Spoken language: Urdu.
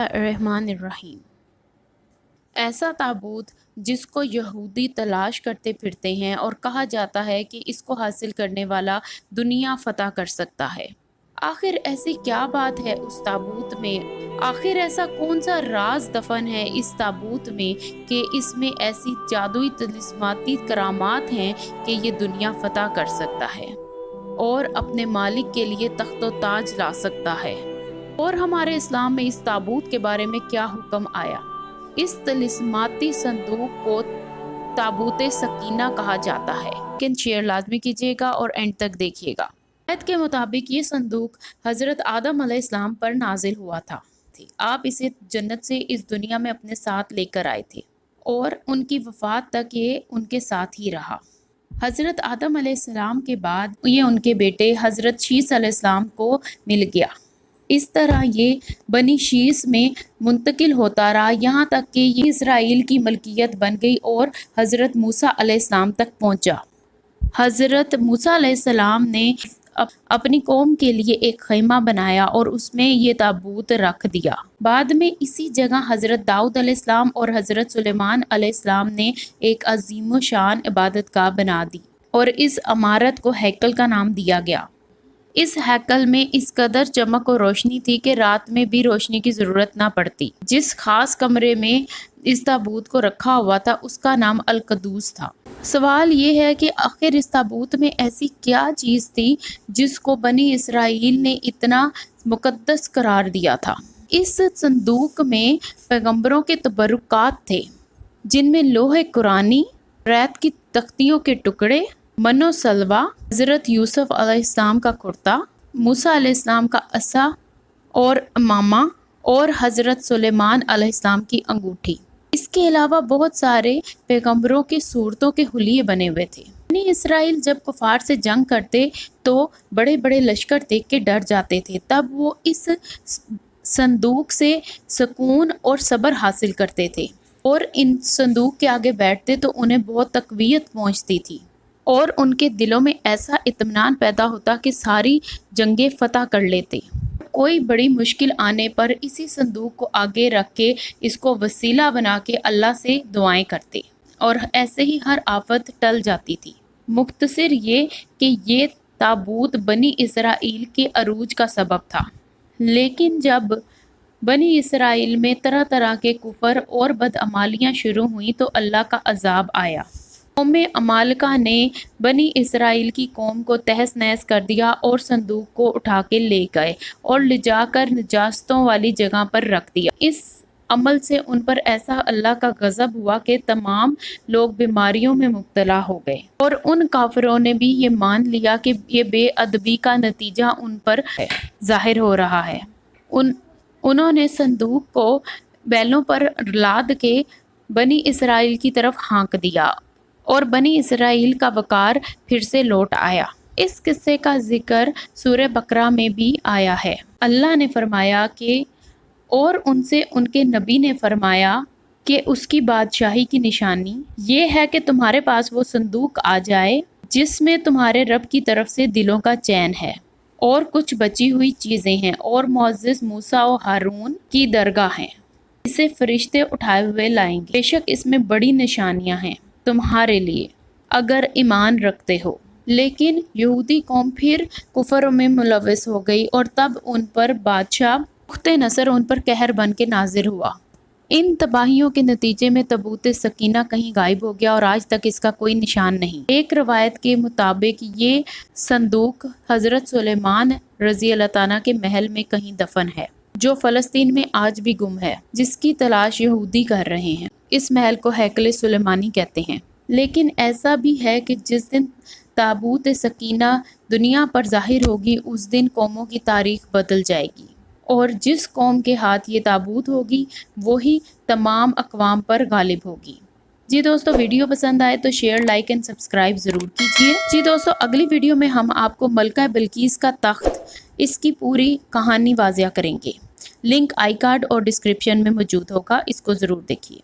الرحمن الرحیم۔ ایسا تابوت جس کو یہودی تلاش کرتے پھرتے ہیں اور کہا جاتا ہے کہ اس کو حاصل کرنے والا دنیا فتح کر سکتا ہے۔ آخر ایسی کیا بات ہے اس تابوت میں؟ آخر ایسا کون سا راز دفن ہے اس تابوت میں کہ اس میں ایسی جادوئی طلسماتی کرامات ہیں کہ یہ دنیا فتح کر سکتا ہے اور اپنے مالک کے لیے تخت و تاج لا سکتا ہے؟ اور ہمارے اسلام میں اس تابوت کے بارے میں کیا حکم آیا؟ اس طلسماتی صندوق کو تابوت سکینہ کہا جاتا ہے، لیکن شیئر لازمی کیجیے گا اور اینڈ تک دیکھیے گا۔ آیت کے مطابق یہ صندوق حضرت آدم علیہ السلام پر نازل ہوا تھا۔ آپ اسے جنت سے اس دنیا میں اپنے ساتھ لے کر آئے تھے اور ان کی وفات تک یہ ان کے ساتھ ہی رہا۔ حضرت آدم علیہ السلام کے بعد یہ ان کے بیٹے حضرت شیث علیہ السلام کو مل گیا۔ اس طرح یہ بنی شیث میں منتقل ہوتا رہا یہاں تک کہ یہ اسرائیل کی ملکیت بن گئی اور حضرت موسیٰ علیہ السلام تک پہنچا۔ حضرت موسیٰ علیہ السلام نے اپنی قوم کے لیے ایک خیمہ بنایا اور اس میں یہ تابوت رکھ دیا۔ بعد میں اسی جگہ حضرت داؤد علیہ السلام اور حضرت سلیمان علیہ السلام نے ایک عظیم و شان عبادت گاہ بنا دی اور اس عمارت کو ہیکل کا نام دیا گیا۔ اس ہیکل میں اس قدر چمک و روشنی تھی کہ رات میں بھی روشنی کی ضرورت نہ پڑتی۔ جس خاص کمرے میں اس تابوت کو رکھا ہوا تھا اس کا نام القدوس تھا۔ سوال یہ ہے کہ آخر اس تابوت میں ایسی کیا چیز تھی جس کو بنی اسرائیل نے اتنا مقدس قرار دیا تھا؟ اس صندوق میں پیغمبروں کے تبرکات تھے، جن میں لوح قرآنی، ریت کی تختیوں کے ٹکڑے، من و سلوہ، حضرت یوسف علیہ السلام کا کرتا، موسیٰ علیہ السلام کا عصا اور امامہ اور حضرت سلیمان علیہ السلام کی انگوٹھی۔ اس کے علاوہ بہت سارے پیغمبروں کے صورتوں کے حلیے بنے ہوئے تھے۔ بنی اسرائیل جب کفار سے جنگ کرتے تو بڑے بڑے لشکر دیکھ کے ڈر جاتے تھے، تب وہ اس صندوق سے سکون اور صبر حاصل کرتے تھے اور ان صندوق کے آگے بیٹھتے تو انہیں بہت تقویت پہنچتی تھی اور ان کے دلوں میں ایسا اطمینان پیدا ہوتا کہ ساری جنگیں فتح کر لیتے۔ کوئی بڑی مشکل آنے پر اسی صندوق کو آگے رکھ کے اس کو وسیلہ بنا کے اللہ سے دعائیں کرتے اور ایسے ہی ہر آفت ٹل جاتی تھی۔ مختصر یہ کہ یہ تابوت بنی اسرائیل کے عروج کا سبب تھا، لیکن جب بنی اسرائیل میں طرح طرح کے کفر اور بدعمالیاں شروع ہوئیں تو اللہ کا عذاب آیا۔ قوم عمالقہ نے بنی اسرائیل کی قوم کو تہس نہس کر دیا اور صندوق کو اٹھا کے لے گئے اور لے جا کر نجاستوں والی جگہ پر رکھ دیا۔ اس عمل سے ان پر ایسا اللہ کا غضب ہوا کہ تمام لوگ بیماریوں میں مبتلا ہو گئے اور ان کافروں نے بھی یہ مان لیا کہ یہ بے ادبی کا نتیجہ ان پر ظاہر ہو رہا ہے۔ انہوں نے صندوق کو بیلوں پر لاد کے بنی اسرائیل کی طرف ہانک دیا اور بنی اسرائیل کا وقار پھر سے لوٹ آیا۔ اس قصے کا ذکر سورہ بقرہ میں بھی آیا ہے۔ اللہ نے فرمایا کہ اور ان سے ان کے نبی نے فرمایا کہ اس کی بادشاہی کی نشانی یہ ہے کہ تمہارے پاس وہ صندوق آ جائے جس میں تمہارے رب کی طرف سے دلوں کا چین ہے اور کچھ بچی ہوئی چیزیں ہیں اور معزز موسیٰ و ہارون کی درگاہ ہیں، اسے فرشتے اٹھائے ہوئے لائیں گے، بے شک اس میں بڑی نشانیاں ہیں تمہارے لیے اگر ایمان رکھتے ہو۔ لیکن یہودی قوم پھر کفر میں ملوث ہو گئی اور تب ان پر بادشاہ بخت نصر ان پر قہر بن کے نازل ہوا۔ ان تباہیوں کے نتیجے میں تابوت سکینہ کہیں غائب ہو گیا اور آج تک اس کا کوئی نشان نہیں۔ ایک روایت کے مطابق یہ صندوق حضرت سلیمان رضی اللہ تعالیٰ کے محل میں کہیں دفن ہے، جو فلسطین میں آج بھی گم ہے، جس کی تلاش یہودی کر رہے ہیں۔ اس محل کو ہیکل سلیمانی کہتے ہیں۔ لیکن ایسا بھی ہے کہ جس دن تابوت سکینہ دنیا پر ظاہر ہوگی اس دن قوموں کی تاریخ بدل جائے گی اور جس قوم کے ہاتھ یہ تابوت ہوگی وہی تمام اقوام پر غالب ہوگی۔ جی دوستو، ویڈیو پسند آئے تو شیئر، لائک اینڈ سبسکرائب ضرور کیجیے۔ جی دوستو، اگلی ویڈیو میں ہم آپ کو ملکہ بلقیس کا تخت، اس کی پوری کہانی واضح کریں گے۔ لنک آئی کارڈ اور ڈسکرپشن میں موجود ہوگا، اس کو ضرور دیکھیے۔